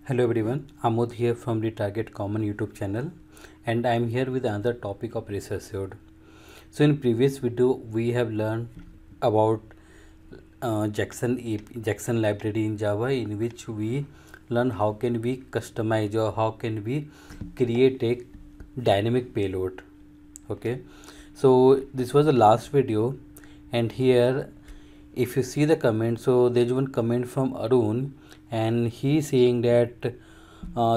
Hello everyone, Amod here from the Target Common YouTube channel, and I am here with another topic of Recursive. So in previous video we have learned about Jackson library in Java, in which we learn how can we customize or how can we create a dynamic payload. Okay, so this was the last video, and here if you see the comment, so there's one comment from Arun, and he saying that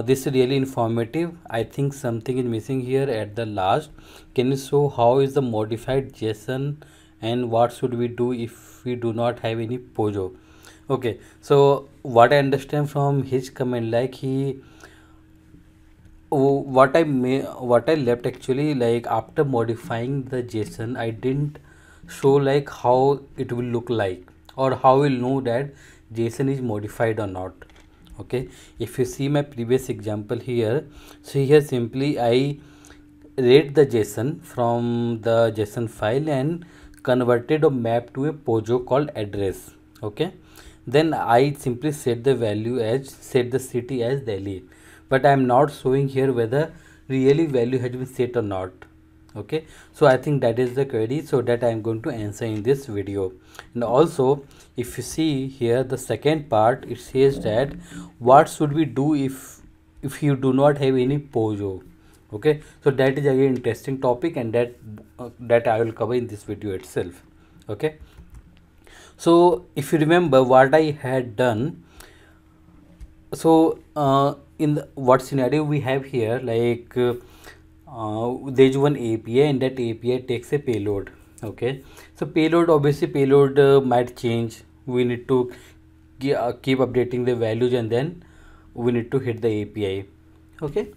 this is really informative. I think something is missing here at the last. Can you show how is the modified JSON and what should we do if we do not have any Pojo? Okay, so what I understand from his comment, like he what I left actually, like after modifying the JSON, I didn't show like how it will look like or how we'll know that JSON is modified or not. Okay, if you see my previous example here, so here simply I read the JSON from the JSON file and converted or mapped to a Pojo called address. Okay, then I simply set the city as Delhi, but I am not showing here whether really value has been set or not. Okay, so I think that is the query, so that I am going to answer in this video. And also if you see here the second part, it says that what should we do if you do not have any Pojo. Okay, so that is again interesting topic, and that I will cover in this video itself. Okay, so if you remember what I had done, so in what scenario we have here, like there is one API, and that API takes a payload. Okay, so payload might change. We need to keep updating the values, and then we need to hit the API. Okay,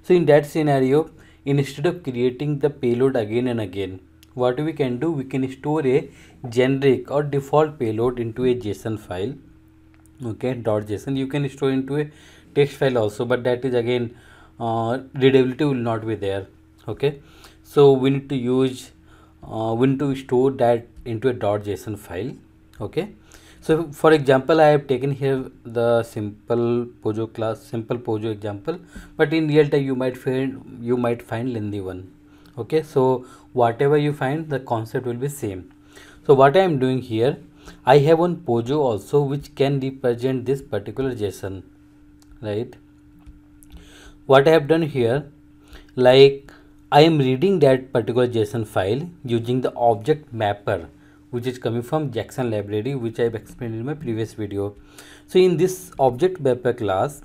so in that scenario, instead of creating the payload again and again, what we can do, we can store a generic or default payload into a JSON file. Okay, .json. You can store into a text file also, but that is again readability will not be there. Okay, so we need to store that into a .json file. Okay, so for example, I have taken here the simple Pojo example, but in real time you might find lengthy one. Okay, so whatever you find, the concept will be same. So what I am doing here, I have one Pojo also which can represent this particular JSON, right? What I have done here, like I am reading that particular JSON file using the object mapper, which is coming from Jackson library, which I have explained in my previous video. So in this object mapper class,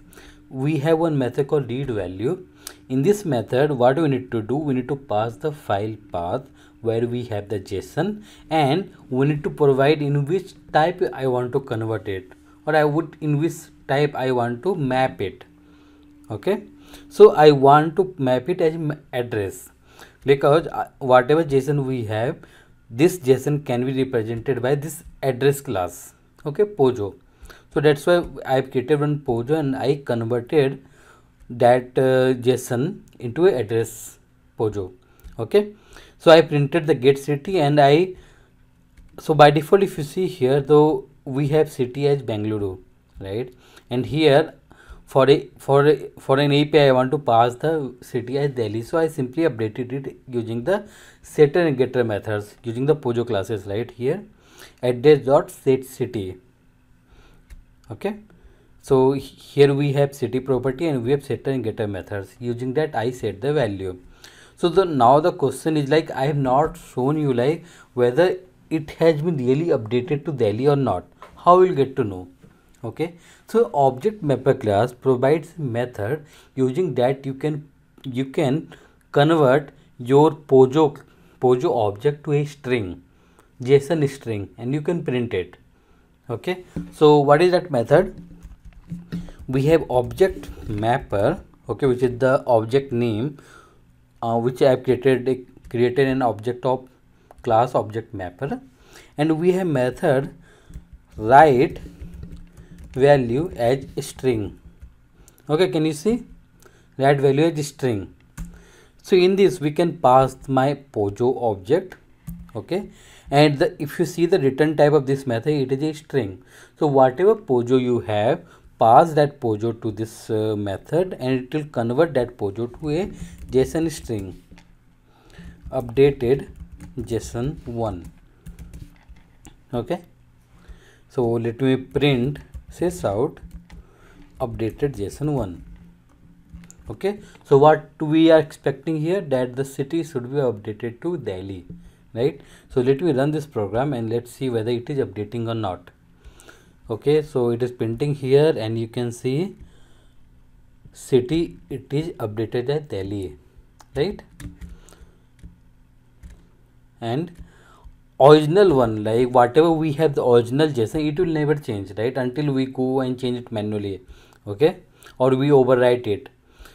we have one method called read value. In this method, what we need to do, we need to pass the file path where we have the JSON, and we need to provide in which type I want to convert it, or in which type I want to map it. Okay, so I want to map it as address, because whatever JSON we have, this JSON can be represented by this address class. Okay, Pojo. So that's why I have created one Pojo, and I converted that JSON into a address Pojo. Okay, so I printed the get city, and so by default, if you see here, though we have city as Bangalore, right? And here for an API, I want to pass the city as Delhi, so I simply updated it using the setter and getter methods using the Pojo classes, right? Here address.setCity. Okay, so here we have city property, and we have setter and getter methods. Using that, I set the value. So now the question is, like, I have not shown you like whether it has been really updated to Delhi or not. How will get to know? Okay, so object mapper class provides method using that you can convert your Pojo object to a string, JSON string, and you can print it. Okay, so what is that method? We have object mapper, okay, which is the object name, which I have created an object of class object mapper, and we have method write value as string. Okay, can you see write value as string? So in this we can pass my Pojo object. Okay, and if you see the return type of this method, it is a string. So whatever Pojo you have, pass that pojo to this method, and it will convert that pojo to a JSON string. Updated JSON1. Okay, so let me print sys out updated JSON1. Okay, so what we are expecting here, that the city should be updated to Delhi, right? So let me run this program and let's see whether it is updating or not. Okay, so it is printing here, and you can see city, it is updated at Delhi, right? And original one, like whatever we have the original JSON, it will never change, right, until we go and change it manually. Okay, or we overwrite it.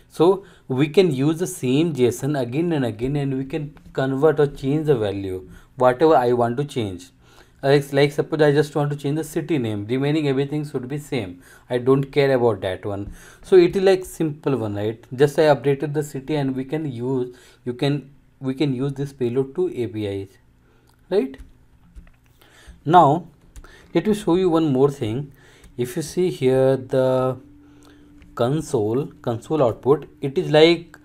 So we can use the same JSON again and again, and we can convert or change the value whatever I want to change. Like suppose I just want to change the city name, remaining everything should be same. I don't care about that one. So it is like simple one, right? Just I updated the city, and we can use we can use this payload to APIs, right? Now let me show you one more thing. If you see here the console output, it is like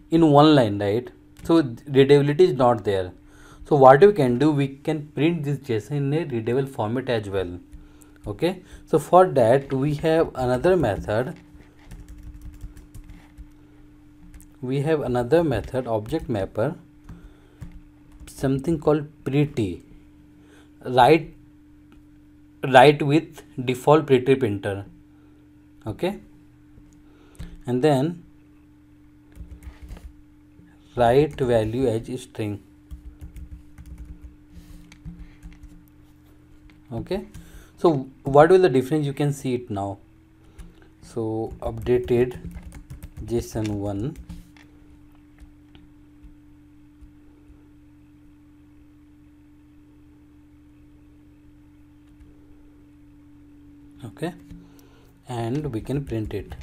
in one line, right? So readability is not there. So what we can do, we can print this JSON in a readable format as well. Okay, so for that we have another method. Object mapper, something called pretty, write with default pretty printer. Okay, and then write value as string. Okay, so what will the difference, you can see it now. So updated JSON1, okay, and we can print it.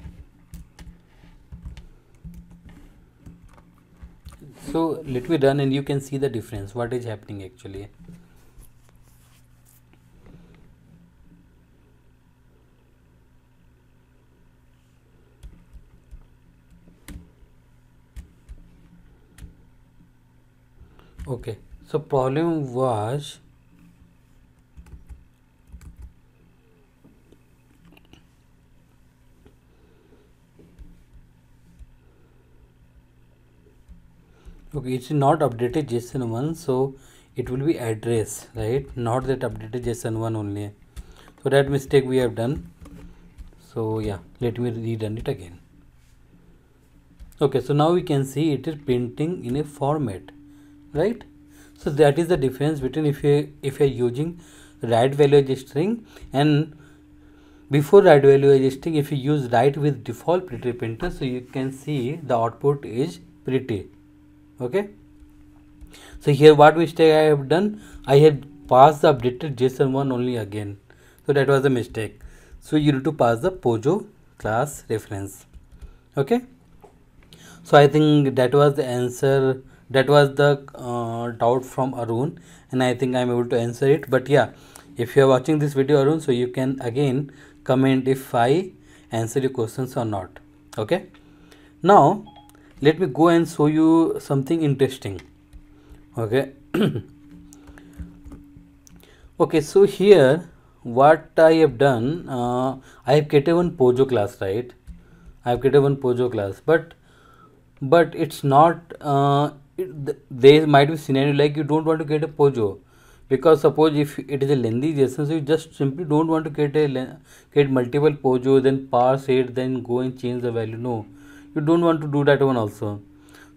So let me run, and you can see the difference, what is happening actually. Okay, so problem was okay, it's not updated JSON1, so it will be address, right? Not that updated JSON1 only. So that mistake we have done. So yeah, let me rerun it again. Okay, so now we can see it is printing in a format, right? So that is the difference between if you're using write value as string, and before write value as string, if you use write with default pretty printer, so you can see the output is pretty. Okay, so here what mistake I have done, I have passed the updated JSON1 only again. So that was a mistake. So you need to pass the Pojo class reference. Okay, so I think that was the answer, that was the doubt from Arun, and I think I'm able to answer it. But yeah, if you are watching this video, Arun, so you can again comment if I answer your questions or not. Okay, now let me go and show you something interesting. Okay. Okay, so here what I have done, I have created one Pojo class, right? I have created one Pojo class, but it's not there might be scenario like you don't want to create a Pojo, because suppose if it is a lengthy JSON, so you just simply don't want to create multiple Pojo, then parse it, then go and change the value. No, you don't want to do that one also.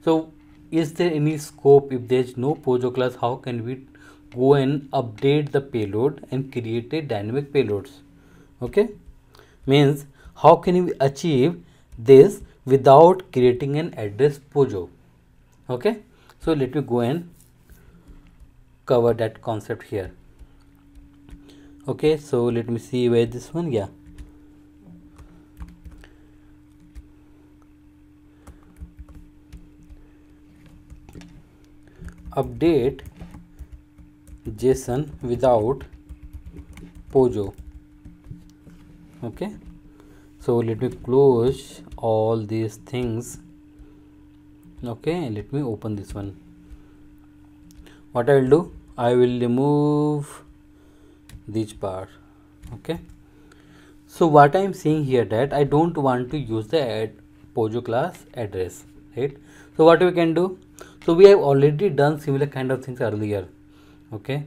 So is there any scope, if there is no Pojo class, how can we go and update the payload and create a dynamic payloads? Okay, means how can we achieve this without creating an address Pojo? Okay, so let me go and cover that concept here. Okay, so let me see where this one, yeah. Update JSON without Pojo. Okay, So let me close all these things. Okay, let me open this one. What I will do, I will remove this bar. Okay, so what I am saying here that I don't want to use the Pojo class address, right? So what we can do, so we have already done similar kind of things earlier. Okay,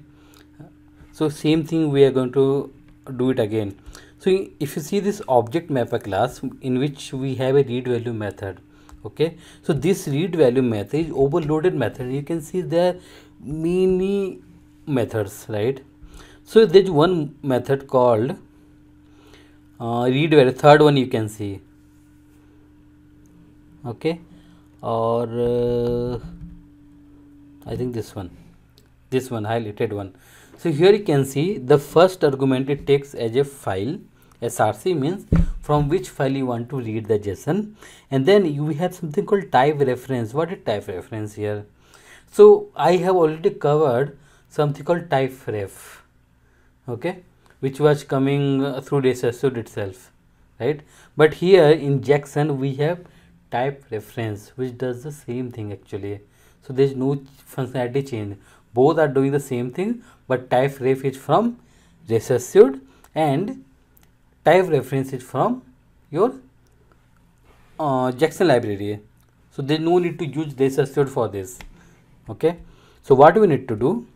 so same thing we are going to do it again. So if you see this object mapper class in which we have a read value method. Okay, so this read value method is overloaded method. You can see there are many methods, right? So there's one method called read value, third one you can see. Okay, or I think this one highlighted one. So here you can see the first argument it takes as a file. src means from which file you want to read the JSON, and then you have something called type reference. What is type reference here? So I have already covered something called type ref, okay, which was coming through REST itself, right? But here in Jackson we have type reference, which does the same thing actually. So there is no functionality change. Both are doing the same thing, but type ref is from REST and type reference is from your Jackson library. So there is no need to use REST for this. Okay, so what we need to do,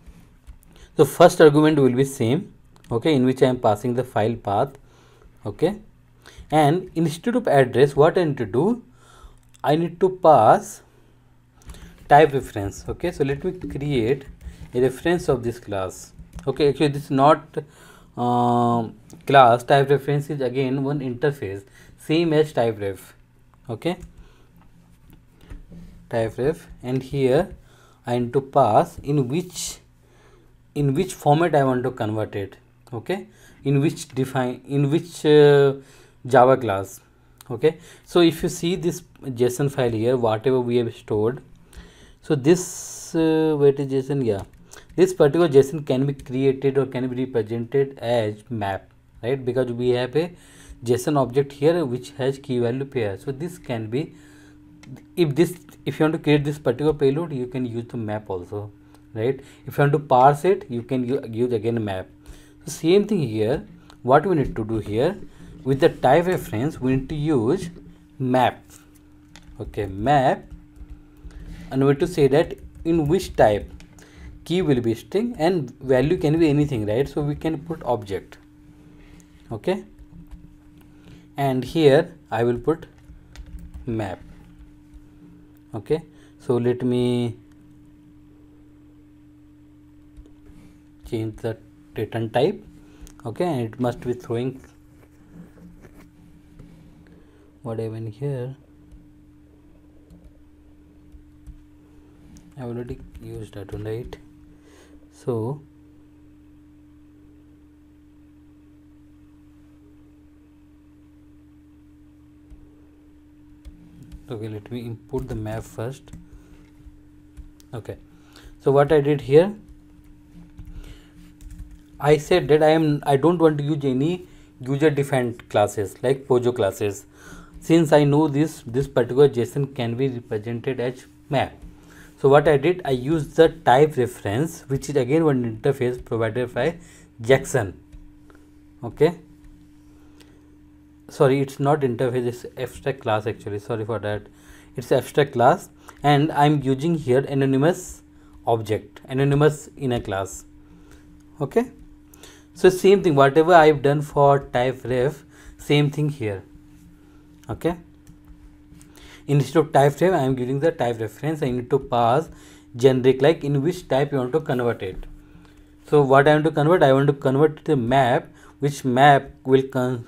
the first argument will be same, okay, in which I am passing the file path. Okay, and instead of address, what I need to do, I need to pass type reference. Okay, so let me create a reference of this class. Okay, actually this is not class. Type reference is again one interface, same as type ref. Okay, type ref, and here I need to pass in which format I want to convert it. Okay, in which Java class. Okay, so if you see this JSON file here, whatever we have stored, so this where is JSON? Yeah, this particular JSON can be created or can be represented as map, right? Because we have a JSON object here which has key value pair. So this can be, if you want to create this particular payload, you can use the map also, right? If you want to parse it, you can use again map. So same thing here. What we need to do here, with the type reference we need to use map. Okay, map, and we need to say that in which type, key will be string and value can be anything, right? So we can put object. Okay, and here I will put map. Okay, so let me change the return type. Okay, and it must be throwing whatever in here. I already used that one, right? So okay, let me input the map first. Okay, so what I did here, I said that I don't want to use any user defined classes like Pojo classes, since I know this particular JSON can be represented as map. So what I did, I used the type reference, which is again one interface provided by Jackson. Okay, sorry, it's not interface, it's abstract class actually, sorry for that. It's abstract class, and I'm using here anonymous object, anonymous in a class. Okay, so same thing, whatever I've done for type ref, same thing here. Okay, instead of type ref, I am using the type reference. I need to pass generic, like in which type you want to convert it. So what I want to convert, I want to convert the map, which map will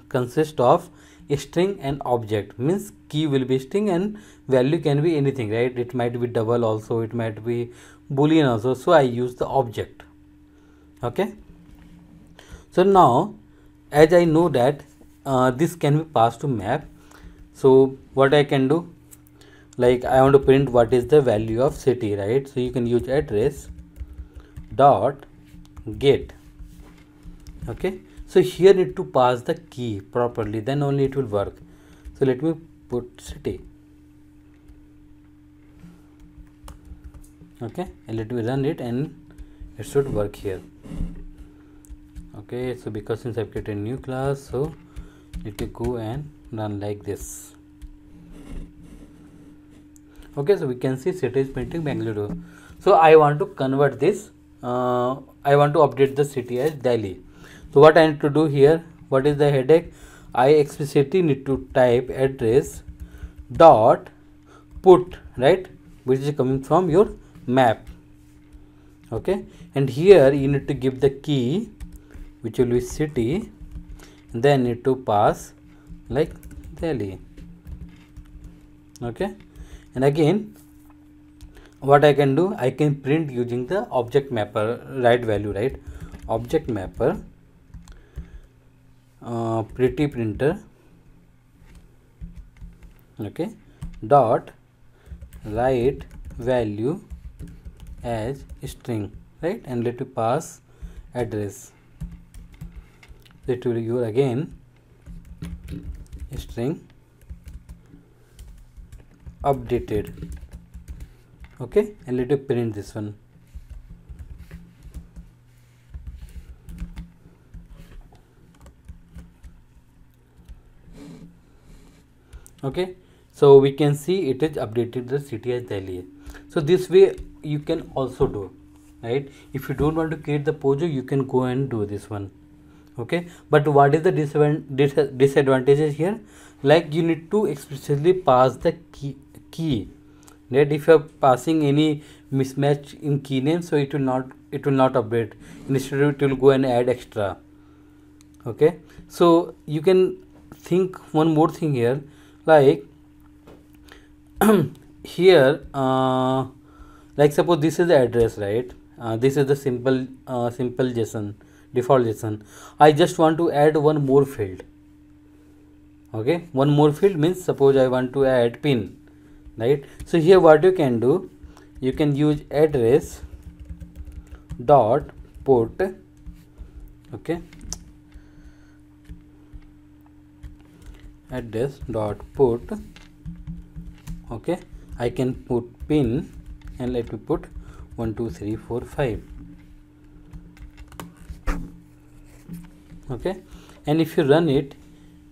consist of a string and object, means key will be string and value can be anything, right? It might be double also, it might be boolean also. So I use the object. Okay, so now as I know that this can be passed to map, so what I can do, like I want to print what is the value of city, right? So you can use address dot get. Okay, so here need to pass the key properly, then only it will work. So let me put city. Okay, and let me run it and it should work here. Okay, so because since I've created a new class, so need to go and run like this. Okay, so we can see city is printing Bangalore. So I want to convert this. I want to update the city as Delhi. So what I need to do here? What is the headache? I explicitly need to type address dot put, right, which is coming from your map. Okay, and here you need to give the key, which will be city, and then need to pass like Delhi. Okay, and again what I can do, I can print using the object mapper right value, right, object mapper pretty printer, okay, dot write value as string, right, and let me pass address. It will give again string updated. Okay, and let me print this one. Okay, so we can see it is updated the city as Delhi. So this way you can also do, right? If you don't want to create the Pojo, you can go and do this one. Okay, but what is the disadvantages here? Like you need to explicitly pass the key, right? If you are passing any mismatch in key name, so it will not update. Instead it will go and add extra. Okay, so you can think one more thing here, like here like suppose this is the address, right, this is the simple JSON, default JSON. I just want to add one more field. Okay, one more field means suppose I want to add pin, right? So here what you can do, you can use address dot put, okay, address dot put, okay, I can put pin and let me put 1 2 3 4 5. Okay, and if you run it,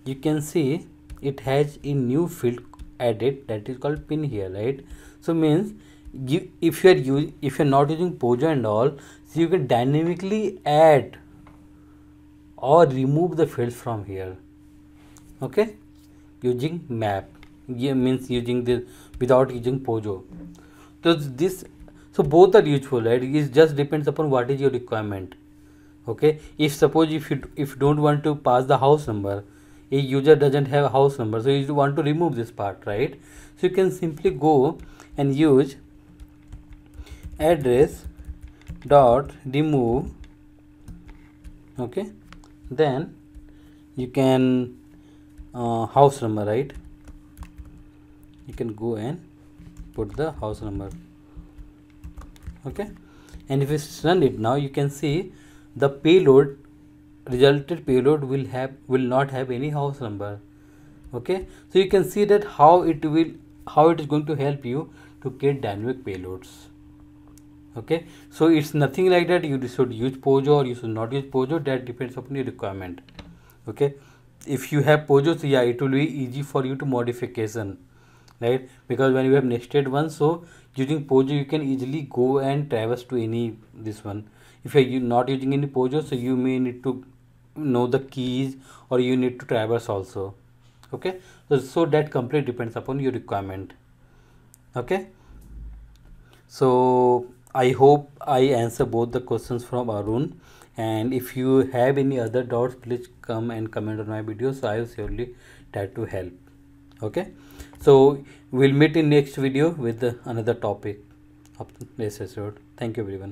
you can see it has a new field added that is called pin here, right? So means if you're not using Pojo and all, so you can dynamically add or remove the fields from here. Okay, using map, means using this without using Pojo. So both are useful, right? It just depends upon what is your requirement. Okay, if suppose if you don't want to pass the house number, a user doesn't have a house number, so you want to remove this part, right? So you can simply go and use address dot remove, okay, then you can house number, right, you can go and put the house number. Okay, and if you run it now, you can see the payload, resulted payload will not have any house number. Okay, so you can see that how it is going to help you to get dynamic payloads. Okay, so it's nothing like that you should use Pojo or you should not use Pojo, that depends upon your requirement. Okay, if you have Pojo, so yeah, it will be easy for you to modification, right, because when you have nested one, so using Pojo you can easily go and traverse to any this one. If you're not using any Pojo, so you may need to know the keys or you need to traverse also. Okay, so that completely depends upon your requirement. Okay, so I hope I answer both the questions from Arun, and if you have any other doubts, please come and comment on my video, so I will surely try to help. Okay, so we'll meet in next video with another topic of this episode. Thank you everyone.